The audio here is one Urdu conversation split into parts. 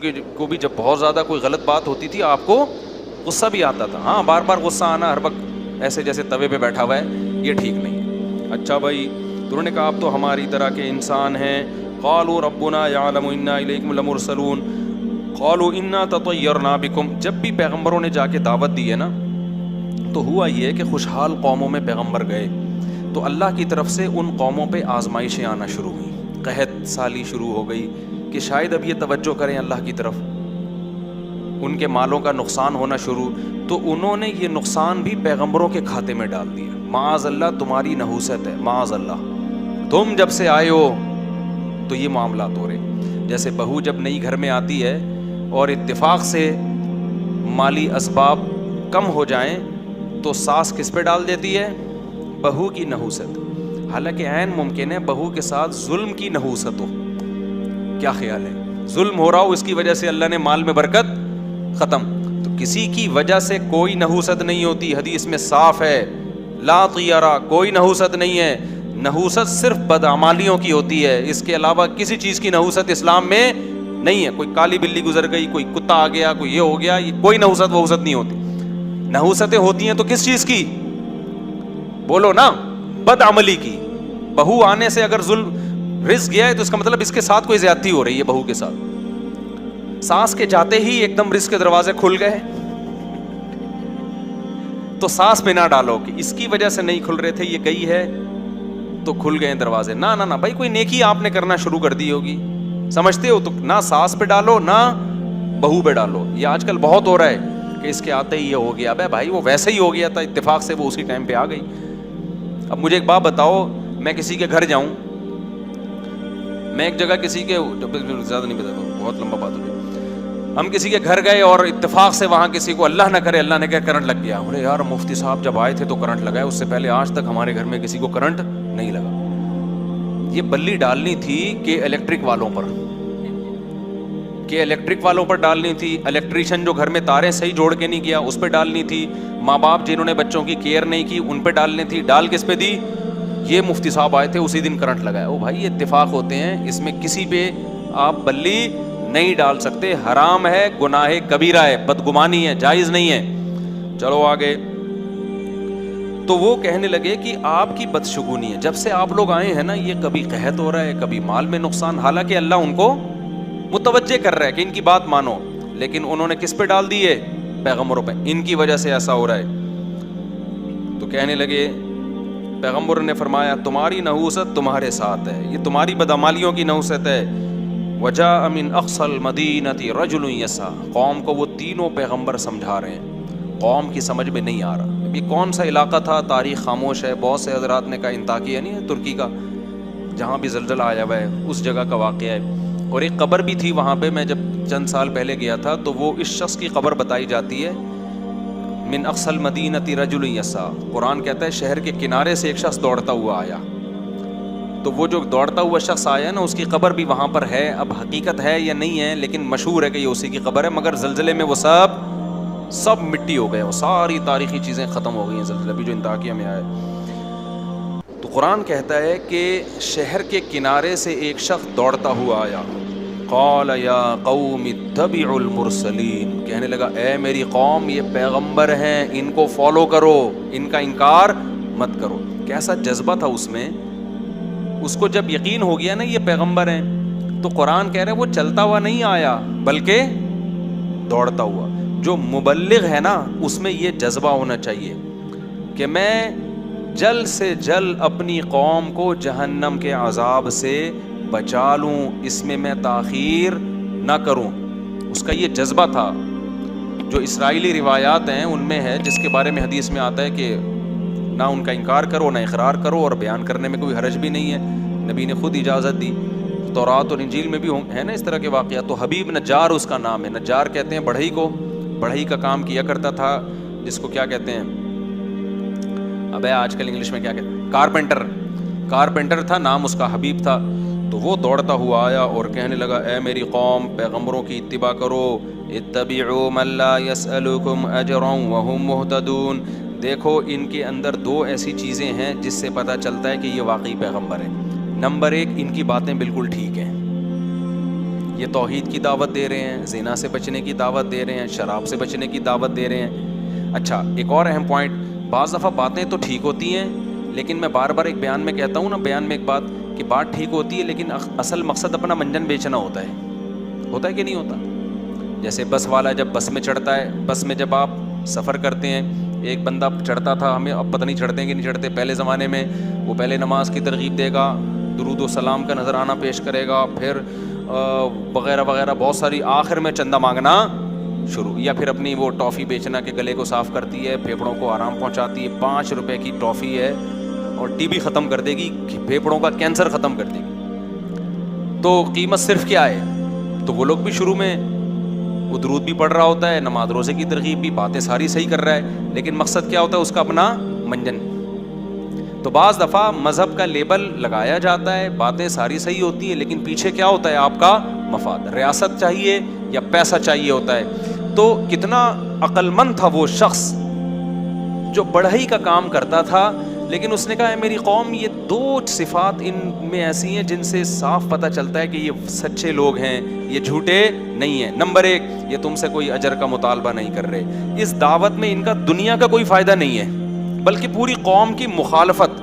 کو بھی جب بہت زیادہ کوئی غلط بات ہوتی تھی آپ کو غصہ بھی آتا تھا. ہاں, بار بار غصہ آنا ہر وقت ایسے جیسے توے پہ بیٹھا ہوا ہے, یہ ٹھیک نہیں. اچھا بھائی, تو انہوں نے کہا آپ تو ہماری طرح کے انسان ہیں. قالوا ربنا یعلم انا الیکم لمرسلون قالوا انا تطیرنا بکم. جب بھی پیغمبروں نے جا کے دعوت دی ہے نا, تو ہوا یہ کہ خوشحال قوموں میں پیغمبر گئے تو اللہ کی طرف سے ان قوموں پہ آزمائشیں آنا شروع ہوئیں, قحط سالی شروع ہو گئی کہ شاید اب یہ توجہ کریں اللہ کی طرف. ان کے مالوں کا نقصان ہونا شروع, تو انہوں نے یہ نقصان بھی پیغمبروں کے کھاتے میں ڈال دیا. معاذ اللہ, تمہاری نحوست ہے, معاذ اللہ, تم جب سے آئے ہو تو یہ معاملات ہو رہے. جیسے بہو جب نئی گھر میں آتی ہے اور اتفاق سے مالی اسباب کم ہو جائیں تو ساس کس پہ ڈال دیتی ہے؟ بہو کی نحوست. حالانکہ عین ممکن ہے بہو کے ساتھ ظلم کی نحوست ہو. کیا خیال ہے؟ ظلم ہو رہا ہو, اس کی وجہ سے اللہ نے مال میں برکت ختم. تو کسی کی وجہ سے کوئی نحوست نہیں ہوتی. حدیث میں صاف ہے, لا طیرہ, کوئی نحوست نہیں ہے. نحوست صرف بدعمالیوں کی ہوتی ہے, اس کے علاوہ کسی چیز کی نحوست اسلام میں نہیں ہے. کوئی کالی بلی گزر گئی, کوئی کتا آ گیا, کوئی یہ ہو گیا, یہ کوئی نحوست وحوست نہیں ہوتی. نحوستیں ہوتی ہیں تو کس چیز کی؟ بولو نا, بدعملی کی. بہو آنے سے اگر ظلم رزق گیا ہے تو اس کا مطلب اس کے ساتھ کوئی زیادتی ہو رہی ہے بہو کے ساتھ. ساس کے جاتے ہی ایک دم رزق کے دروازے کھل گئے تو ساس پہ نہ ڈالو کہ اس کی وجہ سے نہیں کھل رہے تھے, یہ گئی ہے تو کھل گئے دروازے. نہ نہ نہ بھائی, کوئی نیکی آپ نے کرنا شروع کر دی ہوگی, سمجھتے ہو, تو نہ ساس پہ ڈالو نہ بہو پہ ڈالو. یہ آج کل بہت ہو رہا ہے کہ اس کے آتے ہی یہ ہو گیا. بھائی وہ ویسے ہی ہو گیا تھا, اتفاق سے وہ اسی ٹائم پہ آ گئی. اب مجھے ایک بات بتاؤ, میں کسی کے گھر جاؤں, میں ایک جگہ کسی کے, زیادہ نہیں بتاتا, بہت لمبا بات ہو گئی. ہم کسی کے گھر گئے اور اتفاق سے وہاں کسی کو, اللہ نہ کرے, اللہ نے کہا کرنٹ لگ گیا. بولے یار مفتی صاحب جب آئے تھے تو کرنٹ لگا ہے, اس سے پہلے آج تک ہمارے گھر میں کسی کو کرنٹ نہیں لگا. یہ بلی ڈالنی تھی کہ الیکٹرک والوں پر, کہ الیکٹرک والوں پر ڈالنی تھی. الیکٹریشین جو گھر میں تاریں صحیح جوڑ کے نہیں گیا اس پہ ڈالنی تھی. ماں باپ جنہوں نے بچوں کی کیئر نہیں کی ان پہ ڈالنی تھی. ڈال کس پہ دی؟ یہ مفتی صاحب آئے تھے اسی دن کرنٹ لگا ہے. او بھائی, یہ اتفاق ہوتے ہیں, اس میں کسی پہ آپ بلی نہیں ڈال سکتے. حرام ہے, گناہ کبیرہ ہے, بدگمانی ہے, جائز نہیں ہے. چلو آگے. تو وہ کہنے لگے کہ آپ کی بدشگونی ہے, جب سے آپ لوگ آئے ہیں نا یہ کبھی قحط ہو رہا ہے, کبھی مال میں نقصان. حالانکہ اللہ ان کو متوجہ کر رہا ہے کہ ان کی بات مانو, لیکن انہوں نے کس پہ ڈال دی ہے؟ پیغمبروں پہ. ان کی وجہ سے ایسا ہو رہا ہے. تو کہنے لگے, پیغمبر نے فرمایا تمہاری نحوست تمہارے ساتھ ہے, یہ تمہاری بدعمالیوں کی نحوست ہے. وجاء من اقصى المدینة رجل یسعى. قوم کو وہ تینوں پیغمبر سمجھا رہے ہیں, قوم کی سمجھ میں نہیں آ رہا. یہ کون سا علاقہ تھا؟ تاریخ خاموش ہے. بہت سے حضرات نے کہا انطاکیہ نہیں ہے ترکی کا, جہاں بھی زلزلہ آیا ہوا ہے, اس جگہ کا واقعہ ہے. اور ایک قبر بھی تھی وہاں پہ, میں جب چند سال پہلے گیا تھا تو وہ اس شخص کی قبر بتائی جاتی ہے. من اقصى المدینة رجل یسعى. قرآن کہتا ہے شہر کے کنارے سے ایک شخص دوڑتا ہوا آیا. تو وہ جو دوڑتا ہوا شخص آیا نا, اس کی قبر بھی وہاں پر ہے. اب حقیقت ہے یا نہیں ہے, لیکن مشہور ہے کہ یہ اسی کی قبر ہے. مگر زلزلے میں وہ سب مٹی ہو گئے, وہ ساری تاریخی چیزیں ختم ہو گئی ہیں زلزلے بھی جو انطاکیہ میں آیا. تو قرآن کہتا ہے کہ شہر کے کنارے سے ایک شخص دوڑتا ہوا آیا. قال یا قوم اتبعوا المرسلین. کہنے لگا اے میری قوم, یہ پیغمبر ہیں, ان کو فالو کرو, ان کا انکار مت کرو. کیسا جذبہ تھا اس میں. اس کو جب یقین ہو گیا نا یہ پیغمبر ہیں, تو قرآن کہہ رہے وہ چلتا ہوا نہیں آیا بلکہ دوڑتا ہوا. جو مبلغ ہے نا اس میں یہ جذبہ ہونا چاہیے کہ میں جلد سے جلد اپنی قوم کو جہنم کے عذاب سے بچا لوں, اس میں میں تاخیر نہ کروں. اس کا یہ جذبہ تھا. جو اسرائیلی روایات ہیں ان میں ہے, جس کے بارے میں حدیث میں آتا ہے کہ نہ ان کا انکار کرو نہ اقرار کرو, اور بیان کرنے میں کوئی حرج بھی نہیں ہے, نبی نے خود اجازت دی. تورات اور انجیل میں بھی ہے نا اس طرح کے واقعات. تو حبیب نجار اس کا نام ہے. نجار کہتے ہیں بڑھئی کو, بڑھئی کا کام کیا کرتا تھا, جس کو کیا کہتے ہیں, ابے آج کل انگلش میں کیا کہتے ہیں, کارپینٹر تھا, نام اس کا حبیب تھا. تو وہ دوڑتا ہوا آیا اور کہنے لگا اے میری قوم, پیغمبروں کی اتباع کرو. اتبعوا من لا يسألكم اجرا وهم مهتدون. دیکھو ان کے اندر دو ایسی چیزیں ہیں جس سے پتہ چلتا ہے کہ یہ واقعی پیغمبر ہیں. نمبر ایک, ان کی باتیں بالکل ٹھیک ہیں, یہ توحید کی دعوت دے رہے ہیں, زنا سے بچنے کی دعوت دے رہے ہیں, شراب سے بچنے کی دعوت دے رہے ہیں. اچھا, ایک اور اہم پوائنٹ, بعض دفعہ باتیں تو ٹھیک ہوتی ہیں, لیکن میں بار بار ایک بیان میں کہتا ہوں نا, بیان میں ایک بات کہ بات ٹھیک ہوتی ہے لیکن اصل مقصد اپنا منجن بیچنا ہوتا ہے کہ نہیں ہوتا؟ جیسے بس والا جب بس میں چڑھتا ہے, بس میں جب آپ سفر کرتے ہیں, ایک بندہ چڑھتا تھا, ہمیں اب پتہ نہیں چڑھتے ہیں کہ نہیں چڑھتے, پہلے زمانے میں وہ پہلے نماز کی ترغیب دے گا, درود و سلام کا نذرانہ پیش کرے گا, پھر وغیرہ وغیرہ بہت ساری, آخر میں چندہ مانگنا شروع, یا پھر اپنی وہ ٹافی بیچنا کہ گلے کو صاف کرتی ہے, پھیپھڑوں کو آرام پہنچاتی ہے, 5 روپے کی ٹافی ہے اور ٹی بی ختم کر دے گی, پھیپھڑوں کا کینسر ختم کر دے گی, تو قیمت صرف کیا ہے؟ تو وہ لوگ بھی شروع میں وہ درود بھی پڑھ رہا ہوتا ہے, نماز روزے کی ترغیب بھی, باتیں ساری صحیح کر رہا ہے, لیکن مقصد کیا ہوتا ہے اس کا؟ اپنا منجن. تو بعض دفعہ مذہب کا لیبل لگایا جاتا ہے, باتیں ساری صحیح ہوتی ہیں, لیکن پیچھے کیا ہوتا ہے؟ آپ کا مفاد, ریاست چاہیے یا پیسہ چاہیے ہوتا ہے. تو کتنا عقل مند تھا وہ شخص جو بڑھئی کا کام کرتا تھا, لیکن اس نے کہا ہے میری قوم, یہ 2 صفات ان میں ایسی ہیں جن سے صاف پتہ چلتا ہے کہ یہ سچے لوگ ہیں, یہ جھوٹے نہیں ہیں. نمبر 1, یہ تم سے کوئی اجر کا مطالبہ نہیں کر رہے, اس دعوت میں ان کا دنیا کا کوئی فائدہ نہیں ہے, بلکہ پوری قوم کی مخالفت.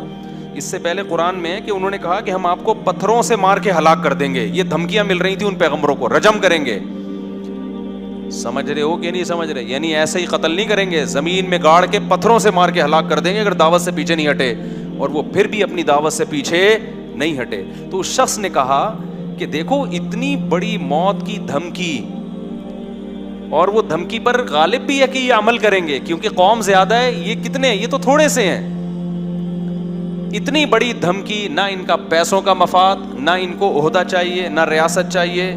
اس سے پہلے قرآن میں ہے کہ انہوں نے کہا کہ ہم آپ کو پتھروں سے مار کے ہلاک کر دیں گے, یہ دھمکیاں مل رہی تھیں ان پیغمبروں کو, رجم کریں گے. سمجھ رہے ہو کہ نہیں سمجھ رہے؟ یعنی ایسے ہی قتل نہیں کریں گے, زمین میں گاڑ کے پتھروں سے مار کے ہلاک کر دیں گے اگر دعوت سے پیچھے نہیں ہٹے, اور وہ پھر بھی اپنی دعوت سے پیچھے نہیں ہٹے. تو اس شخص نے کہا کہ دیکھو اتنی بڑی موت کی دھمکی, اور وہ دھمکی پر غالب بھی ہے کہ یہ عمل کریں گے کیونکہ قوم زیادہ ہے, یہ کتنے ہیں؟ یہ تو تھوڑے سے ہیں. اتنی بڑی دھمکی, نہ ان کا پیسوں کا مفاد, نہ ان کو عہدہ چاہیے, نہ ریاست چاہیے,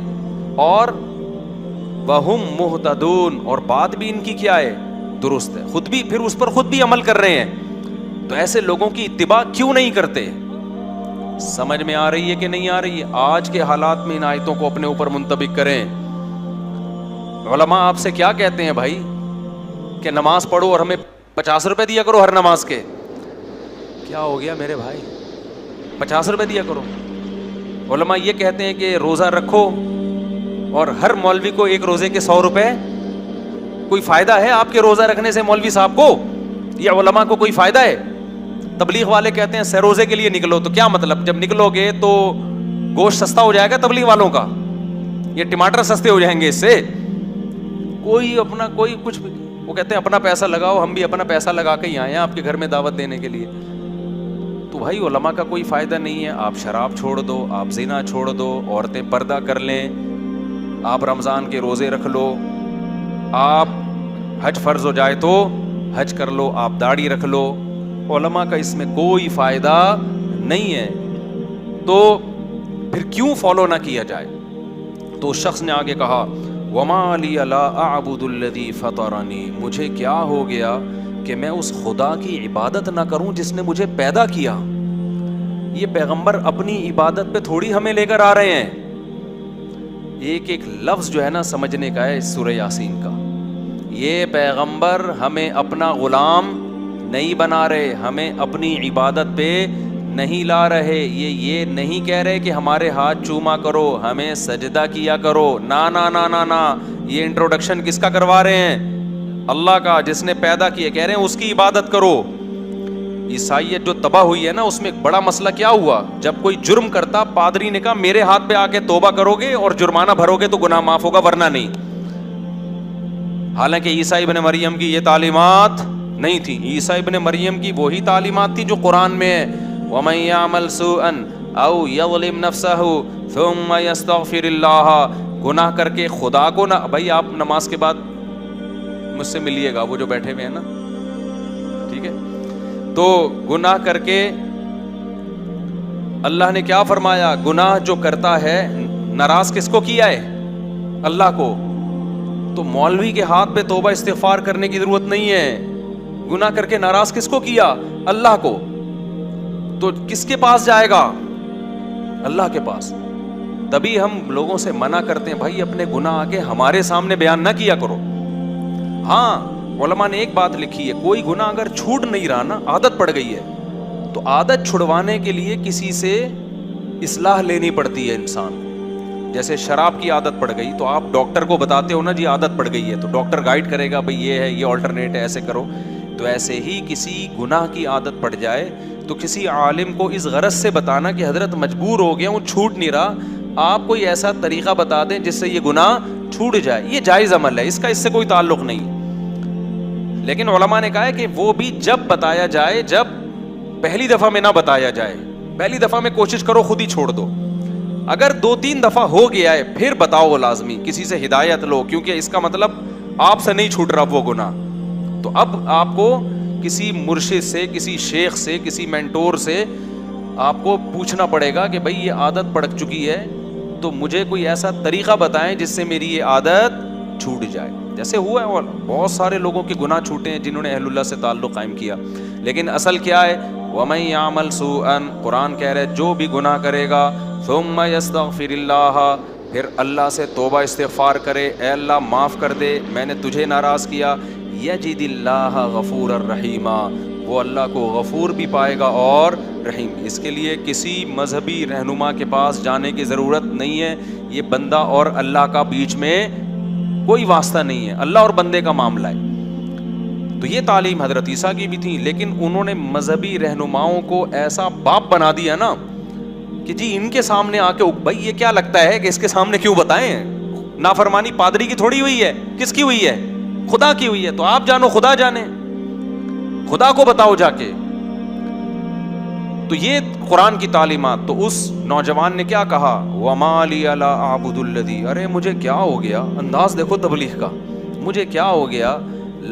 اور وَهُمْ مُهْتَدُونَ, اور بات بھی ان کی کیا ہے؟ درست ہے, خود بھی پھر اس پر خود بھی عمل کر رہے ہیں. تو ایسے لوگوں کی اتباع کیوں نہیں کرتے؟ سمجھ میں آ رہی ہے کہ نہیں آ رہی ہے؟ آج کے حالات میں ان آیتوں کو اپنے اوپر منطبق کریں. علماء آپ سے کیا کہتے ہیں بھائی کہ نماز پڑھو اور ہمیں 50 روپے دیا کرو ہر نماز کے. کیا ہو گیا میرے بھائی؟ 50 روپے دیا کرو. علماء یہ کہتے ہیں کہ روزہ رکھو اور ہر مولوی کو 1 روزے کے 100 روپے. کوئی فائدہ ہے آپ کے روزہ رکھنے سے مولوی صاحب کو یا علماء کو کوئی فائدہ ہے؟ تبلیغ والے کہتے ہیں سہ روزے کے لیے نکلو. تو کیا مطلب؟ جب نکلو گے تو گوشت سستا ہو جائے گا تبلیغ والوں کا, یہ ٹماٹر سستے ہو جائیں گے اس سے. کوئی اپنا کوئی کچھ بھی, وہ کہتے ہیں اپنا پیسہ لگاؤ, ہم بھی اپنا پیسہ لگا کے ہی آئے ہیں آپ کے گھر میں دعوت دینے کے لیے. تو بھائی علماء کا کوئی فائدہ نہیں ہے. آپ شراب چھوڑ دو, آپ زنا چھوڑ دو, عورتیں پردہ کر لیں, آپ رمضان کے روزے رکھ لو, آپ حج فرض ہو جائے تو حج کر لو, آپ داڑھی رکھ لو. علماء کا اس میں کوئی فائدہ نہیں ہے, تو پھر کیوں فالو نہ کیا جائے؟ تو شخص نے آگے کہا وَمَا لِيَ لَا أَعْبُدُ الَّذِي فَطَرَنِي, مجھے کیا ہو گیا کہ میں اس خدا کی عبادت نہ کروں جس نے مجھے پیدا کیا. یہ پیغمبر اپنی عبادت پہ تھوڑی ہمیں لے کر آ رہے ہیں. ایک ایک لفظ جو ہے نا سمجھنے کا ہے سورہ یاسین کا. یہ پیغمبر ہمیں اپنا غلام نہیں بنا رہے, ہمیں اپنی عبادت پہ نہیں لا رہے. یہ نہیں کہہ رہے کہ ہمارے ہاتھ چوما کرو, ہمیں سجدہ کیا کرو. نا نا نا نا نا, یہ انٹروڈکشن کس کا کروا رہے ہیں؟ اللہ کا, جس نے پیدا کیا. کہہ رہے ہیں اس کی عبادت کرو. عیسائیت جو تباہ ہوئی ہے نا, اس میں ایک بڑا مسئلہ کیا ہوا؟ جب کوئی جرم کرتا, پادری نے کہا میرے ہاتھ پہ آ کے توبہ کرو گے اور جرمانہ بھرو گے تو گناہ معاف ہوگا, ورنہ نہیں. حالانکہ عیسیٰ ابن مریم کی یہ تعلیمات نہیں تھی. عیسیٰ ابن مریم کی وہی تعلیمات تھی جو قرآن میں ہے, وَمَن يَعْمَلْ سُوءًا أَوْ يَظْلِمْ نَفْسَهُ ثُمَّ يَسْتَغْفِرِ اللَّهَ. گناہ کر کے خدا کو نہ, بھائی آپ نماز کے بعد مجھ سے ملیے گا, وہ جو بیٹھے ہوئے ہیں نا, ٹھیک ہے. تو گناہ کر کے اللہ نے کیا فرمایا؟ گناہ جو کرتا ہے ناراض کس کو کیا ہے؟ اللہ کو. تو مولوی کے ہاتھ پہ توبہ استغفار کرنے کی ضرورت نہیں ہے. گناہ کر کے ناراض کس کو کیا؟ اللہ کو. تو کس کے پاس جائے گا؟ اللہ کے پاس. تبھی ہم لوگوں سے منع کرتے ہیں بھائی اپنے گناہ آگے ہمارے سامنے بیان نہ کیا کرو. ہاں علماء نے ایک بات لکھی ہے, کوئی گناہ اگر چھوٹ نہیں رہا نا, عادت پڑ گئی ہے, تو عادت چھڑوانے کے لیے کسی سے اصلاح لینی پڑتی ہے انسان. جیسے شراب کی عادت پڑ گئی تو آپ ڈاکٹر کو بتاتے ہو نا جی عادت پڑ گئی ہے، تو ڈاکٹر گائیڈ کرے گا بھئی یہ ہے، یہ آلٹرنیٹ ہے، ایسے کرو. تو ایسے ہی کسی گناہ کی عادت پڑ جائے تو کسی عالم کو اس غرض سے بتانا کہ حضرت مجبور ہو گیا ہوں، چھوٹ نہیں رہا، آپ کوئی ایسا طریقہ بتا دیں جس سے یہ گناہ چھوٹ جائے. یہ جائز عمل ہے، اس کا اس سے کوئی تعلق نہیں. لیکن علماء نے کہا ہے کہ وہ بھی جب بتایا جائے، جب پہلی دفعہ میں نہ بتایا جائے. پہلی دفعہ میں کوشش کرو خود ہی چھوڑ دو. اگر 2-3 دفعہ ہو گیا ہے پھر بتاؤ، وہ لازمی کسی سے ہدایت لو، کیونکہ اس کا مطلب آپ سے نہیں چھوٹ رہا وہ گناہ. تو اب آپ کو کسی مرشد سے، کسی شیخ سے، کسی مینٹور سے آپ کو پوچھنا پڑے گا کہ بھئی یہ عادت پڑ چکی ہے تو مجھے کوئی ایسا طریقہ بتائیں جس سے میری یہ عادت چھوٹ جائے. جیسے ہوا ہے اور بہت سارے لوگوں کے گناہ چھوٹے ہیں جنہوں نے اہل اللہ سے تعلق قائم کیا. لیکن اصل کیا ہے؟ وَمَن يَعْمَلْ سُوءًا، قرآن کہہ رہے جو بھی گناہ کرے گا ثُمَّ يَسْتَغْفِرِ اللَّهَ، پھر اللہ سے توبہ استغفار کرے، اے اللہ معاف کر دے، میں نے تجھے ناراض کیا، یجد اللہ غفور الرحیما، وہ اللہ کو غفور بھی پائے گا اور رحیم. اس کے لیے کسی مذہبی رہنما کے پاس جانے کی ضرورت نہیں ہے. یہ بندہ اور اللہ کا بیچ میں کوئی واسطہ نہیں ہے، اللہ اور بندے کا معاملہ ہے. تو یہ تعلیم حضرت عیسیٰ کی بھی تھی، لیکن انہوں نے مذہبی رہنماؤں کو ایسا باپ بنا دیا نا کہ جی ان کے سامنے آ کے بھائی یہ کیا لگتا ہے کہ اس کے سامنے کیوں بتائیں؟ نافرمانی پادری کی تھوڑی ہوئی ہے، کس کی ہوئی ہے؟ خدا کی ہوئی ہے. تو آپ جانو، خدا جانے، خدا کو بتاؤ جا کے. تو یہ قرآن کی تعلیمات. تو اس نوجوان نے کیا کہا؟ وَمَا لِيَ لَا أَعْبُدُ الَّذِي، ارے مجھے کیا ہو گیا، انداز دیکھو تبلیغ کا، مجھے کیا ہو گیا،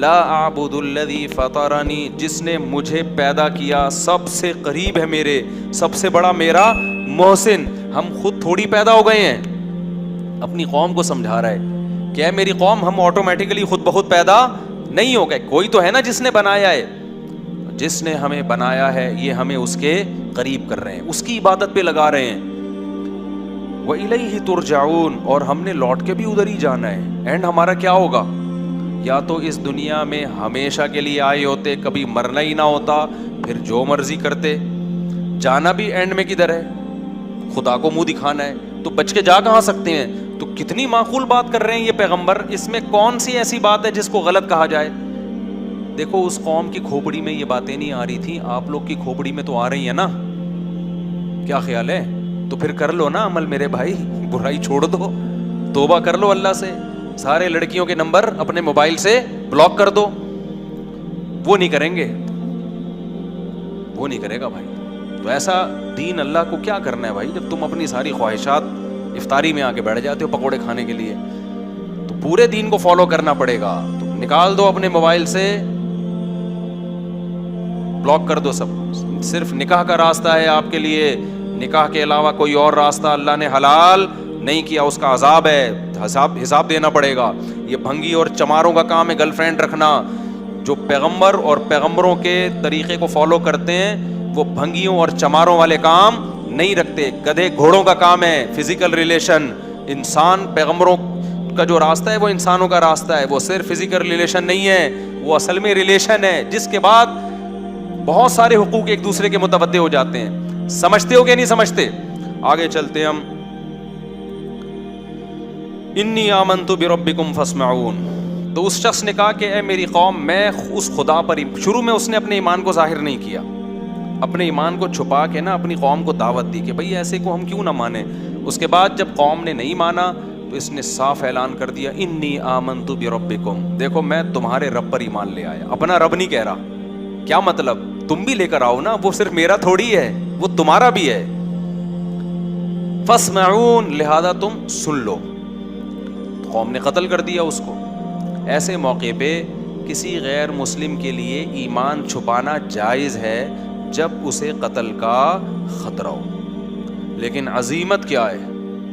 لا اعبد الذی فطرنی، جس نے مجھے پیدا کیا، سب سے قریب ہے میرے، سب سے بڑا میرا محسن. ہم خود تھوڑی پیدا ہو گئے ہیں، اپنی قوم کو سمجھا رہا ہے کہ اے میری قوم، ہم آٹومیٹیکلی خود بخود پیدا نہیں ہو گئے، کوئی تو ہے نا جس نے بنایا ہے. جس نے ہمیں بنایا ہے یہ ہمیں اس کے قریب کر رہے ہیں، اس کی عبادت پہ لگا رہے ہیں. وَإِلَيْهِ تُرْجَعُونَ، اور ہم نے لوٹ کے بھی ادھر ہی جانا ہے. اینڈ ہمارا کیا ہوگا؟ یا تو اس دنیا میں ہمیشہ کے لیے آئے ہوتے، کبھی مرنا ہی نہ ہوتا، پھر جو مرضی کرتے. جانا بھی اینڈ میں کدھر ہے؟ خدا کو منہ دکھانا ہے. تو بچ کے جا کہاں سکتے ہیں؟ تو کتنی معقول بات کر رہے ہیں یہ پیغمبر. اس میں کون سی ایسی بات ہے جس کو غلط کہا جائے؟ دیکھو اس قوم کی کھوپڑی میں یہ باتیں نہیں آ رہی تھیں، آپ لوگ کی کھوپڑی میں تو آ رہی ہیں نا. کیا خیال ہے؟ تو پھر کر لو نا عمل میرے بھائی، برائی چھوڑ دو، توبہ کر لو اللہ سے. سارے لڑکیوں کے نمبر اپنے موبائل سے بلاک کر دو. وہ نہیں کریں گے، وہ نہیں کرے گا بھائی. تو ایسا دین اللہ کو کیا کرنا ہے بھائی، جب تم اپنی ساری خواہشات افطاری میں آ کے بیٹھ جاتے ہو پکوڑے کھانے کے لیے. تو پورے دین کو فالو کرنا پڑے گا. تو نکال دو اپنے موبائل سے، بلاک کر دو سب. صرف نکاح کا راستہ ہے آپ کے لیے، نکاح کے علاوہ کوئی اور راستہ اللہ نے حلال نہیں کیا، اس کا عذاب ہے، حساب دینا پڑے گا. یہ بھنگی اور چماروں کا کام ہے گرل فرینڈ رکھنا. جو پیغمبر اور پیغمبروں کے طریقے کو فالو کرتے ہیں وہ بھنگیوں اور چماروں والے کام نہیں رکھتے. گدھے گھوڑوں کا کام ہے فزیکل ریلیشن. انسان، پیغمبروں کا جو راستہ ہے وہ انسانوں کا راستہ ہے، وہ صرف فزیکل ریلیشن نہیں ہے، وہ اصل میں ریلیشن ہے جس کے بعد بہت سارے حقوق ایک دوسرے کے متوجہ ہو جاتے ہیں. سمجھتے ہو کہ نہیں سمجھتے؟ آگے چلتے ہم. انی آمنت بربکم فاسمعون. تو اس شخص نے کہا کہ اے میری قوم، میں اس خدا پر، شروع میں اس نے اپنے ایمان کو ظاہر نہیں کیا، اپنے ایمان کو چھپا کے نا اپنی قوم کو دعوت دی کہ بھئی ایسے کو ہم کیوں نہ مانیں. اس کے بعد جب قوم نے نہیں مانا تو اس نے صاف اعلان کر دیا انی آمنت بربکم، دیکھو میں تمہارے رب پر ایمان لے آیا. اپنا رب نہیں کہہ رہا. کیا مطلب؟ تم بھی لے کر آؤ نا، وہ صرف میرا تھوڑی ہے، وہ تمہارا بھی ہے. فاسمعون، لہذا تم سن لو. قوم نے قتل کر دیا اس کو. ایسے موقع پہ کسی غیر مسلم کے لیے ایمان چھپانا جائز ہے جب اسے قتل کا خطرہ ہو. لیکن عظیمت کیا ہے،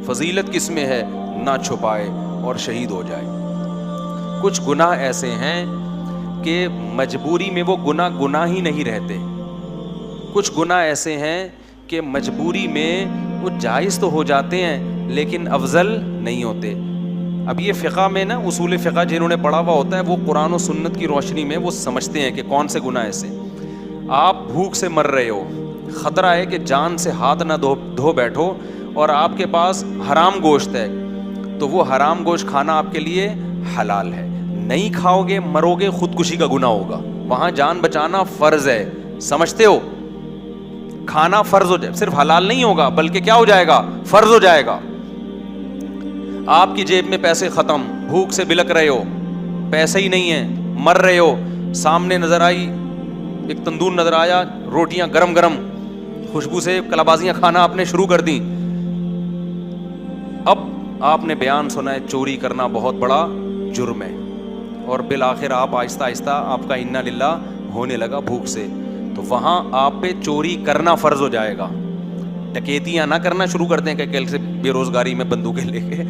فضیلت کس میں ہے؟ نہ چھپائے اور شہید ہو جائے. کچھ گناہ ایسے ہیں کہ مجبوری میں وہ گناہ ہی نہیں رہتے. کچھ گناہ ایسے ہیں کہ مجبوری میں وہ جائز تو ہو جاتے ہیں لیکن افضل نہیں ہوتے. اب یہ فقہ میں نا، اصول فقہ جنہوں نے پڑھا ہوا ہوتا ہے وہ قرآن و سنت کی روشنی میں وہ سمجھتے ہیں کہ کون سے گناہ ایسے. آپ بھوک سے مر رہے ہو، خطرہ ہے کہ جان سے ہاتھ نہ دھو بیٹھو اور آپ کے پاس حرام گوشت ہے تو وہ حرام گوشت کھانا آپ کے لیے حلال ہے. نہیں کھاؤ گے مرو گے, خودکشی کا گناہ ہوگا. وہاں جان بچانا فرض ہے, سمجھتے ہو؟ کھانا فرض ہو جائے, صرف حلال نہیں ہوگا بلکہ کیا ہو جائے گا, فرض ہو جائے گا. آپ کی جیب میں پیسے ختم, بھوک سے بلک رہے ہو, پیسے ہی نہیں ہیں, مر رہے ہو, سامنے نظر آئی ایک تندور نظر آیا, روٹیاں گرم گرم, خوشبو سے کلابازیاں کھانا آپ نے شروع کر دیں. اب آپ نے بیان سنا ہے چوری کرنا بہت بڑا جرم ہے, اور بالآخر آپ آہستہ آہستہ آپ کا انا للہ ہونے لگا بھوک سے, تو وہاں آپ پہ چوری کرنا فرض ہو جائے گا. ڈکیتیاں نہ کرنا شروع کر دیں کہ کل سے بے روزگاری میں بندوقیں لے کے